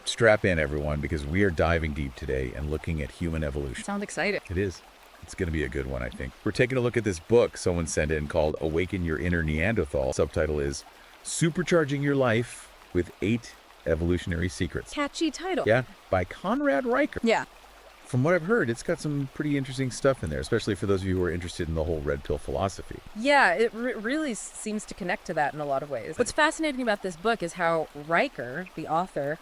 Strap in, everyone, because we are diving deep today and looking at human evolution. Sounds exciting. It is. It's going to be a good one, I think. We're taking a look at this book someone sent in called Awaken Your Inner Neanderthal. Subtitle is Supercharging Your Life with 8 Evolutionary Secrets. Catchy title. Yeah, by Conrad Riker. Yeah. From what I've heard, it's got some pretty interesting stuff in there, especially for those of you who are interested in the whole red pill philosophy. Yeah, it really seems to connect to that in a lot of ways. What's fascinating about this book is how Riker, the author,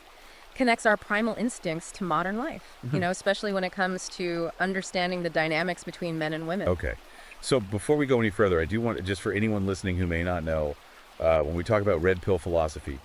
connects our primal instincts to modern life, especially when it comes to understanding the dynamics between men and women. Okay. So before we go any further, I do want, just for anyone listening who may not know, when we talk about red pill philosophy,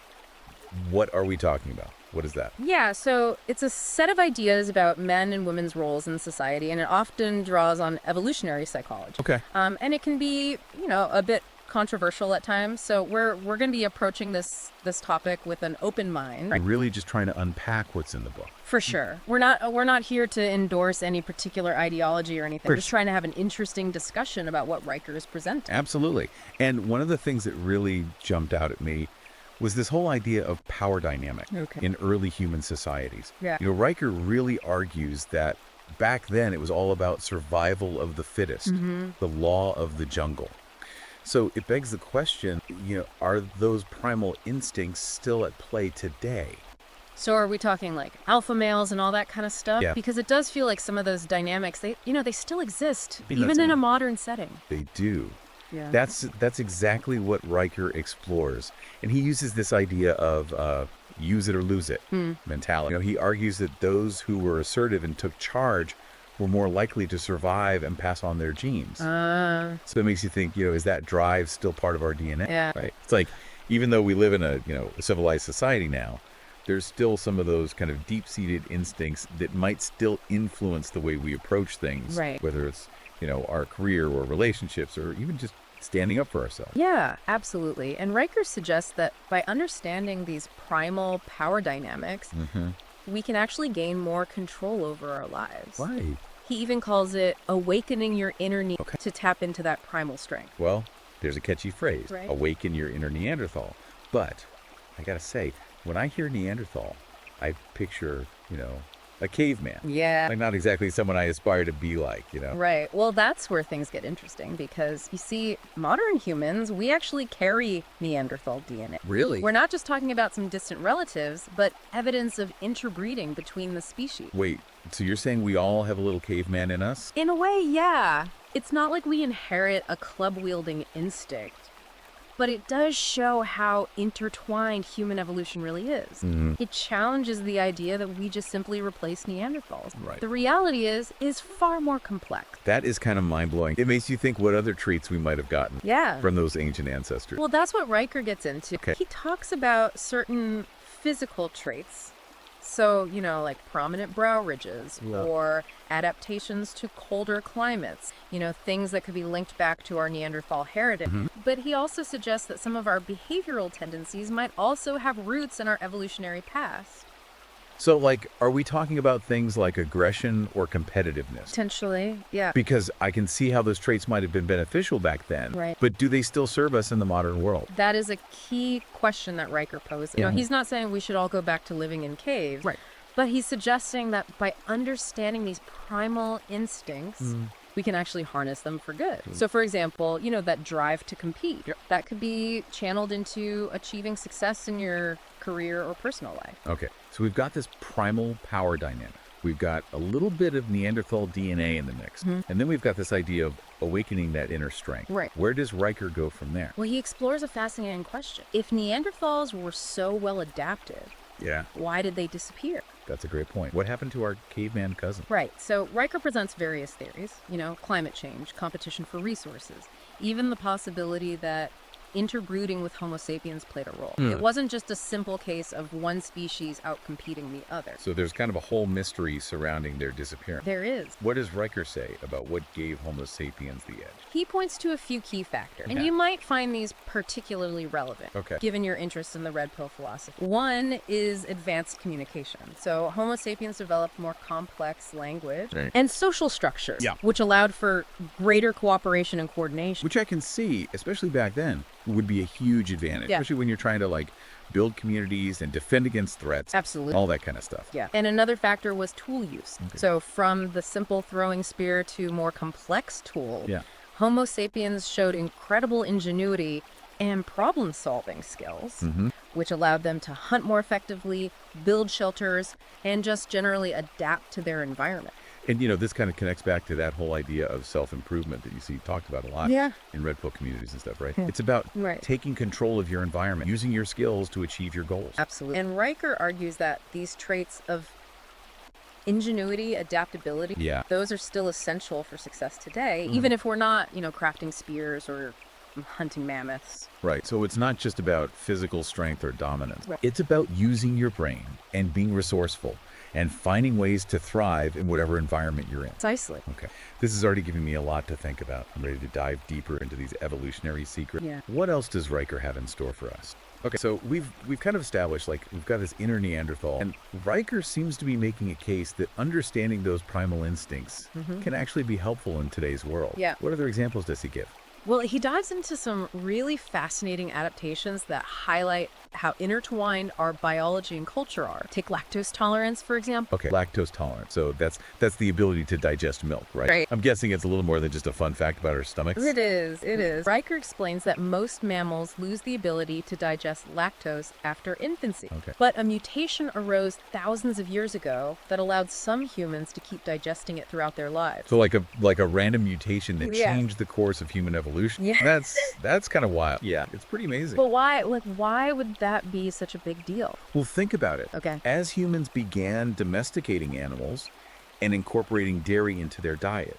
what are we talking about? What is that? Yeah, so it's a set of ideas about men and women's roles in society, and it often draws on evolutionary psychology. Okay. And it can be, a bit controversial at times. So we're going to be approaching this topic with an open mind. Right. Really just trying to unpack what's in the book. For sure. We're not here to endorse any particular ideology or anything. We're just trying to have an interesting discussion about what Riker is presenting. Absolutely. And one of the things that really jumped out at me was this whole idea of power dynamic in early human societies. Yeah. Riker really argues that back then it was all about survival of the fittest, the law of the jungle. So it begs the question, are those primal instincts still at play today? So are we talking like alpha males and all that kind of stuff? Yeah. Because it does feel like some of those dynamics, they still exist, even in a modern setting. They do. Yeah. That's exactly what Riker explores. And he uses this idea of use it or lose it mentality. He argues that those who were assertive and took charge were more likely to survive and pass on their genes. So it makes you think, is that drive still part of our DNA? Yeah. Right. It's like, even though we live in a civilized society now, there's still some of those kind of deep-seated instincts that might still influence the way we approach things. Right. Whether it's, our career or relationships or even just standing up for ourselves. Yeah, absolutely. And Riker suggests that by understanding these primal power dynamics, we can actually gain more control over our lives. Why? He even calls it awakening your inner need to tap into that primal strength. Well, there's a catchy phrase, Right. Awaken your inner Neanderthal. But I gotta say, when I hear Neanderthal, I picture, a caveman. Yeah. Like not exactly someone I aspire to be like, Right. Well, that's where things get interesting because, you see, modern humans, we actually carry Neanderthal DNA. Really? We're not just talking about some distant relatives, but evidence of interbreeding between the species. Wait, so you're saying we all have a little caveman in us? In a way, yeah. It's not like we inherit a club-wielding instinct, but it does show how intertwined human evolution really is. It challenges the idea that we just simply replace Neanderthals. Right. The reality is far more complex. That is kind of mind-blowing. It makes you think what other traits we might have gotten Yeah. from those ancient ancestors. Well, that's what Riker gets into. Okay. He talks about certain physical traits. So, like prominent brow ridges or adaptations to colder climates, things that could be linked back to our Neanderthal heritage. But he also suggests that some of our behavioral tendencies might also have roots in our evolutionary past. So, are we talking about things like aggression or competitiveness? Potentially, yeah. Because I can see how those traits might have been beneficial back then. Right. But do they still serve us in the modern world? That is a key question that Riker poses. He's not saying we should all go back to living in caves. Right. But he's suggesting that by understanding these primal instincts, we can actually harness them for good. So, for example, that drive to compete, that could be channeled into achieving success in your career or personal life. Okay, so we've got this primal power dynamic. We've got a little bit of Neanderthal DNA in the mix. And then we've got this idea of awakening that inner strength. Right. Where does Riker go from there? Well, he explores a fascinating question. If Neanderthals were so well adapted, Yeah, why did they disappear? that's a great point. What happened to our caveman cousin? Right. So Riker presents various theories, climate change, competition for resources, even the possibility that interbreeding with Homo sapiens played a role. It wasn't just a simple case of one species outcompeting the other. So there's kind of a whole mystery surrounding their disappearance. There is. What does Riker say about what gave Homo sapiens the edge? He points to a few key factors, and Yeah. you might find these particularly relevant, Okay. given your interest in the red pill philosophy. One is advanced communication. So Homo sapiens developed more complex language Right. and social structures, Yeah. which allowed for greater cooperation and coordination. Which I can see, especially back then. would be a huge advantage, Yeah. especially when you're trying to like build communities and defend against threats. Absolutely. All that kind of stuff. Yeah. And another factor was tool use. Okay. So from the simple throwing spear to more complex tool, Yeah. Homo sapiens showed incredible ingenuity and problem-solving skills, which allowed them to hunt more effectively, build shelters, and just generally adapt to their environment. And, this kind of connects back to that whole idea of self-improvement that you see talked about a lot in Red Pill communities and stuff, right? It's about taking control of your environment, using your skills to achieve your goals. Absolutely. And Riker argues that these traits of ingenuity, adaptability, those are still essential for success today, even if we're not, crafting spears or hunting mammoths. Right. So it's not just about physical strength or dominance. Right. It's about using your brain and being resourceful and finding ways to thrive in whatever environment you're in. Precisely. Okay. This is already giving me a lot to think about. I'm ready to dive deeper into these evolutionary secrets. Yeah. What else does Riker have in store for us? Okay, so we've kind of established, like, we've got this inner Neanderthal, and Riker seems to be making a case that understanding those primal instincts can actually be helpful in today's world. Yeah. What other examples does he give? Well, he dives into some really fascinating adaptations that highlight how intertwined our biology and culture are. Take lactose tolerance, for example. Okay, lactose tolerance. So that's the ability to digest milk, right? Right. I'm guessing it's a little more than just a fun fact about our stomachs. It is. Riker explains that most mammals lose the ability to digest lactose after infancy. Okay. But a mutation arose thousands of years ago that allowed some humans to keep digesting it throughout their lives. So like a random mutation that Yeah. changed the course of human evolution. Yeah. That's kind of wild. Yeah, it's pretty amazing. But why would that be such a big deal? Well, think about it. Okay. As humans began domesticating animals and incorporating dairy into their diet,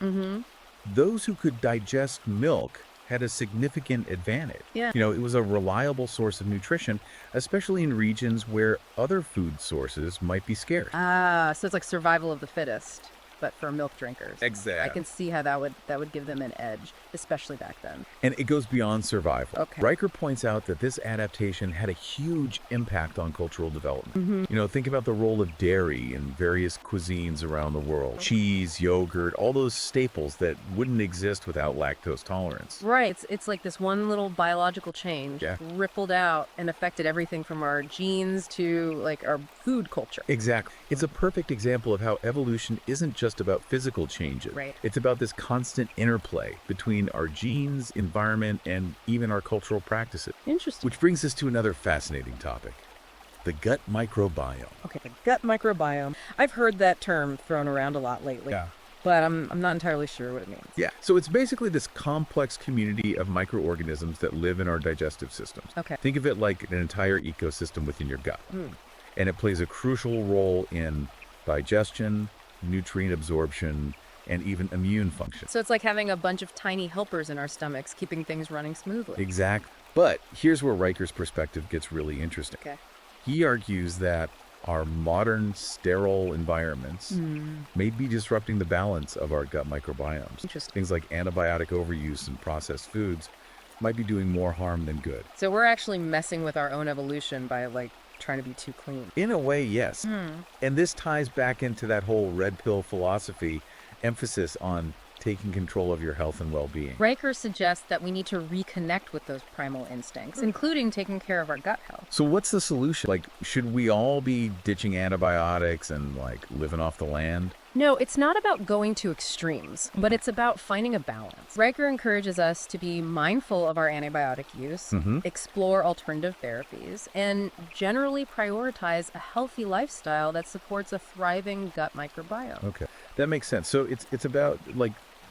those who could digest milk had a significant advantage. Yeah. It was a reliable source of nutrition, especially in regions where other food sources might be scarce. So it's like survival of the fittest, but for milk drinkers. Exactly. I can see how that would give them an edge, especially back then. And it goes beyond survival. Okay. Riker points out that this adaptation had a huge impact on cultural development. Think about the role of dairy in various cuisines around the world. Cheese, yogurt, all those staples that wouldn't exist without lactose tolerance. Right. It's like this one little biological change rippled out and affected everything from our genes to like our food culture. Exactly. It's a perfect example of how evolution isn't just about physical changes. Right. It's about this constant interplay between our genes, environment, and even our cultural practices. Interesting. Which brings us to another fascinating topic, the gut microbiome. Okay, the gut microbiome. I've heard that term thrown around a lot lately. But I'm not entirely sure what it means. Yeah, so it's basically this complex community of microorganisms that live in our digestive systems. Okay. Think of it like an entire ecosystem within your gut. And it plays a crucial role in digestion, nutrient absorption, and even immune function. So it's like having a bunch of tiny helpers in our stomachs, keeping things running smoothly. Exactly. But here's where Riker's perspective gets really interesting. Okay. He argues that our modern sterile environments may be disrupting the balance of our gut microbiomes. Interesting. Things like antibiotic overuse and processed foods might be doing more harm than good. So we're actually messing with our own evolution by trying to be too clean. In a way, yes. And this ties back into that whole red pill philosophy, emphasis on taking control of your health and well-being. Riker suggests that we need to reconnect with those primal instincts, including taking care of our gut health. So what's the solution? Should we all be ditching antibiotics and living off the land? No, it's not about going to extremes, but it's about finding a balance. Riker encourages us to be mindful of our antibiotic use, explore alternative therapies, and generally prioritize a healthy lifestyle that supports a thriving gut microbiome. Okay, that makes sense. So it's about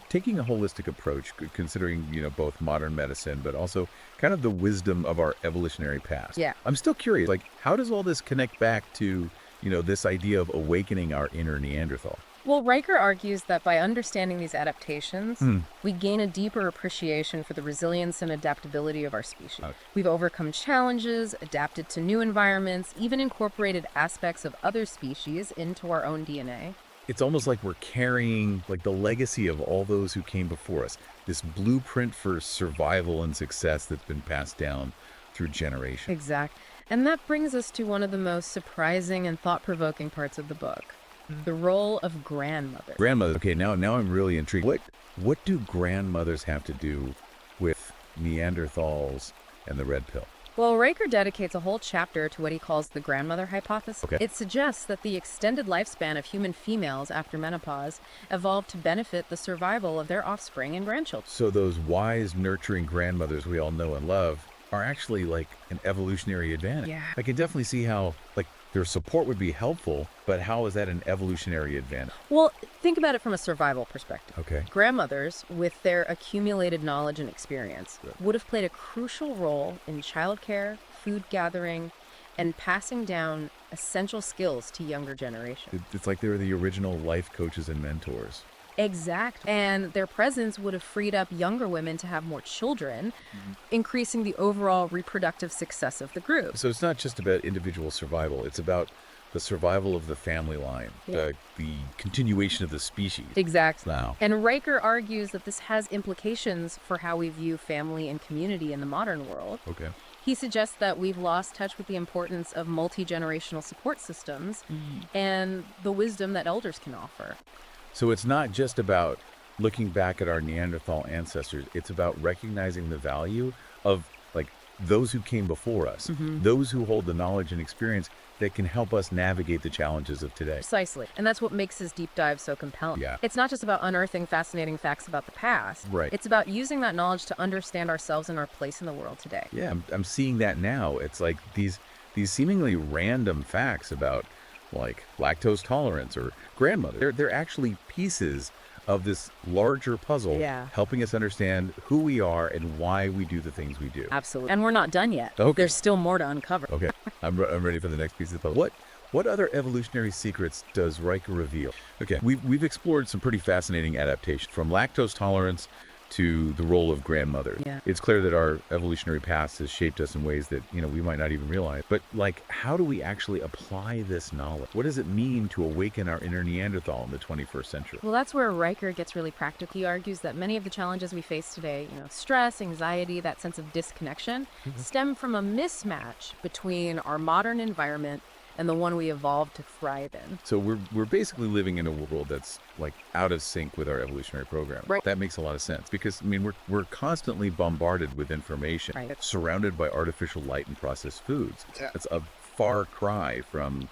taking a holistic approach, considering both modern medicine, but also kind of the wisdom of our evolutionary past. Yeah. I'm still curious, how does all this connect back to this idea of awakening our inner Neanderthal? Well, Riker argues that by understanding these adaptations, we gain a deeper appreciation for the resilience and adaptability of our species. Okay. We've overcome challenges, adapted to new environments, even incorporated aspects of other species into our own DNA. It's almost like we're carrying the legacy of all those who came before us, this blueprint for survival and success that's been passed down through generations. Exact. And that brings us to one of the most surprising and thought-provoking parts of the book. The role of grandmother. Grandmother. Okay, now I'm really intrigued. What do grandmothers have to do with Neanderthals and the red pill. Well, Riker dedicates a whole chapter to what he calls the grandmother hypothesis. Okay. It suggests that the extended lifespan of human females after menopause evolved to benefit the survival of their offspring and grandchildren. So those wise, nurturing grandmothers we all know and love are actually like an evolutionary advantage. Yeah. I can definitely see how, like, their support would be helpful, but how is that an evolutionary advantage? Well, think about it from a survival perspective. Okay. Grandmothers, with their accumulated knowledge and experience, would have played a crucial role in childcare, food gathering, and passing down essential skills to younger generations. It's like they were the original life coaches and mentors. Exactly. And their presence would have freed up younger women to have more children, increasing the overall reproductive success of the group. So it's not just about individual survival, it's about the survival of the family line, the continuation of the species. Exactly. Now. And Riker argues that this has implications for how we view family and community in the modern world. Okay. He suggests that we've lost touch with the importance of multi-generational support systems and the wisdom that elders can offer. So it's not just about looking back at our Neanderthal ancestors, it's about recognizing the value of, like, those who came before us, those who hold the knowledge and experience that can help us navigate the challenges of today. Precisely. And that's what makes his deep dive so compelling. Yeah. It's not just about unearthing fascinating facts about the past. Right. It's about using that knowledge to understand ourselves and our place in the world today. Yeah, I'm seeing that now. It's like these seemingly random facts about, like, lactose tolerance or grandmother. They're actually pieces of this larger puzzle, helping us understand who we are and why we do the things we do. Absolutely. And we're not done yet. Okay. There's still more to uncover. Okay, I'm ready for the next piece of the puzzle. What other evolutionary secrets does Riker reveal? Okay, we've explored some pretty fascinating adaptations, from lactose tolerance to the role of grandmother. Yeah. It's clear that our evolutionary past has shaped us in ways that, we might not even realize. But, like, how do we actually apply this knowledge? What does it mean to awaken our inner Neanderthal in the 21st century? Well, that's where Riker gets really practical. He argues that many of the challenges we face today, stress, anxiety, that sense of disconnection, stem from a mismatch between our modern environment and the one we evolved to thrive in. So we're basically living in a world that's, like, out of sync with our evolutionary program. Right. That makes a lot of sense because, we're constantly bombarded with information, Right. surrounded by artificial light and processed foods. It's a far cry from,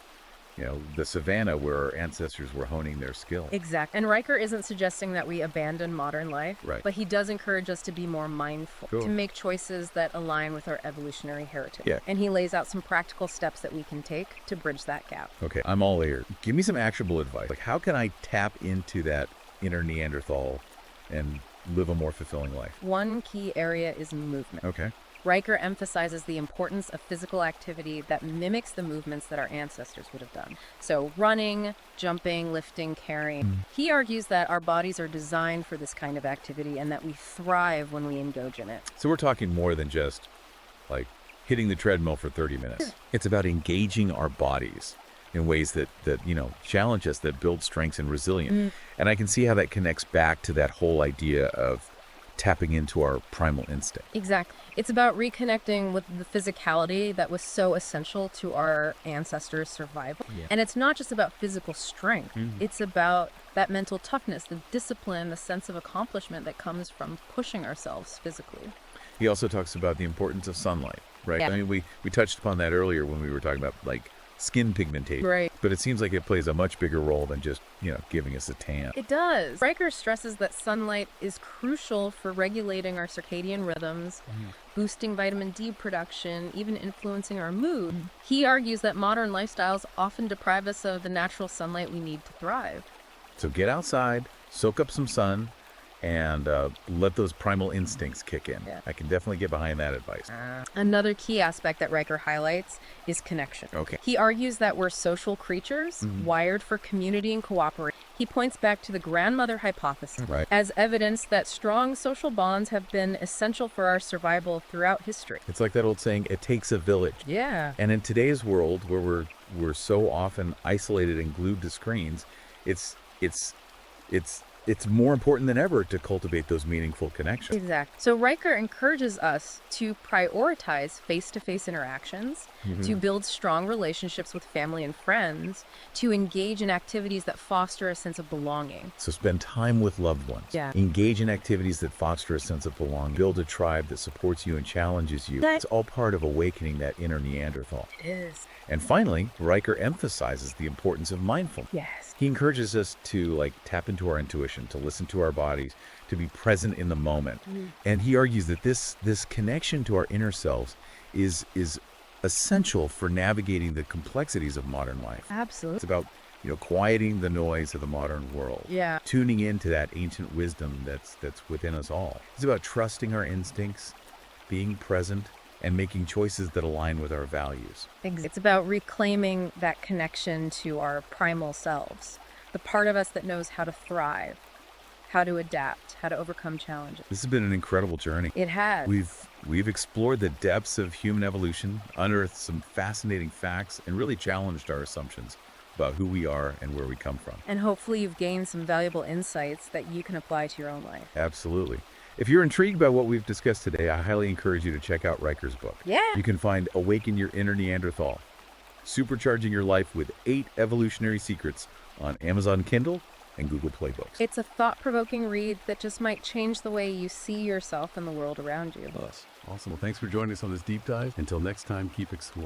the savannah where our ancestors were honing their skill. Exactly. And Riker isn't suggesting that we abandon modern life, Right. but he does encourage us to be more mindful, Cool. to make choices that align with our evolutionary heritage. Yeah. And he lays out some practical steps that we can take to bridge that gap. Okay, I'm all ears. Give me some actionable advice. Like, how can I tap into that inner Neanderthal and live a more fulfilling life? One key area is movement. Okay. Riker emphasizes the importance of physical activity that mimics the movements that our ancestors would have done. So running, jumping, lifting, carrying. He argues that our bodies are designed for this kind of activity and that we thrive when we engage in it. So we're talking more than just, like, hitting the treadmill for 30 minutes. It's about engaging our bodies in ways that challenge us, that build strengths and resilience. And I can see how that connects back to that whole idea of tapping into our primal instinct. Exactly. It's about reconnecting with the physicality that was so essential to our ancestors' survival. Yeah. And it's not just about physical strength. It's about that mental toughness, the discipline, the sense of accomplishment that comes from pushing ourselves physically. He also talks about the importance of sunlight, right? Yeah. I mean, we touched upon that earlier when we were talking about, like, skin pigmentation. Right. But it seems like it plays a much bigger role than just, giving us a tan. It does. Riker stresses that sunlight is crucial for regulating our circadian rhythms, boosting vitamin D production, even influencing our mood. He argues that modern lifestyles often deprive us of the natural sunlight we need to thrive. So get outside, soak up some sun, and let those primal instincts kick in. Yeah. I can definitely get behind that advice. Another key aspect that Riker highlights is connection. Okay. He argues that we're social creatures, wired for community and cooperation. He points back to the grandmother hypothesis Right. as evidence that strong social bonds have been essential for our survival throughout history. It's like that old saying, it takes a village. Yeah. And in today's world, where we're so often isolated and glued to screens, it's it's more important than ever to cultivate those meaningful connections. Exactly. So Riker encourages us to prioritize face-to-face interactions, to build strong relationships with family and friends, to engage in activities that foster a sense of belonging. So spend time with loved ones. Yeah. Engage in activities that foster a sense of belonging. Build a tribe that supports you and challenges you. It's all part of awakening that inner Neanderthal. It is. And finally, Riker emphasizes the importance of mindfulness. Yes. He encourages us to tap into our intuition, to listen to our bodies, to be present in the moment. And he argues that this connection to our inner selves is essential for navigating the complexities of modern life. Absolutely. It's about quieting the noise of the modern world. Yeah. Tuning into that ancient wisdom that's within us all. It's about trusting our instincts, being present, and making choices that align with our values. It's about reclaiming that connection to our primal selves, the part of us that knows how to thrive, how to adapt, how to overcome challenges. This has been an incredible journey. It has. We've explored the depths of human evolution, unearthed some fascinating facts, and really challenged our assumptions about who we are and where we come from. And hopefully you've gained some valuable insights that you can apply to your own life. Absolutely. If you're intrigued by what we've discussed today, I highly encourage you to check out Riker's book. Yeah. You can find Awaken Your Inner Neanderthal, Supercharging Your Life with 8 Evolutionary Secrets on Amazon Kindle and Google Play Books. It's a thought-provoking read that just might change the way you see yourself and the world around you. Awesome. Well, thanks for joining us on this deep dive. Until next time, keep exploring.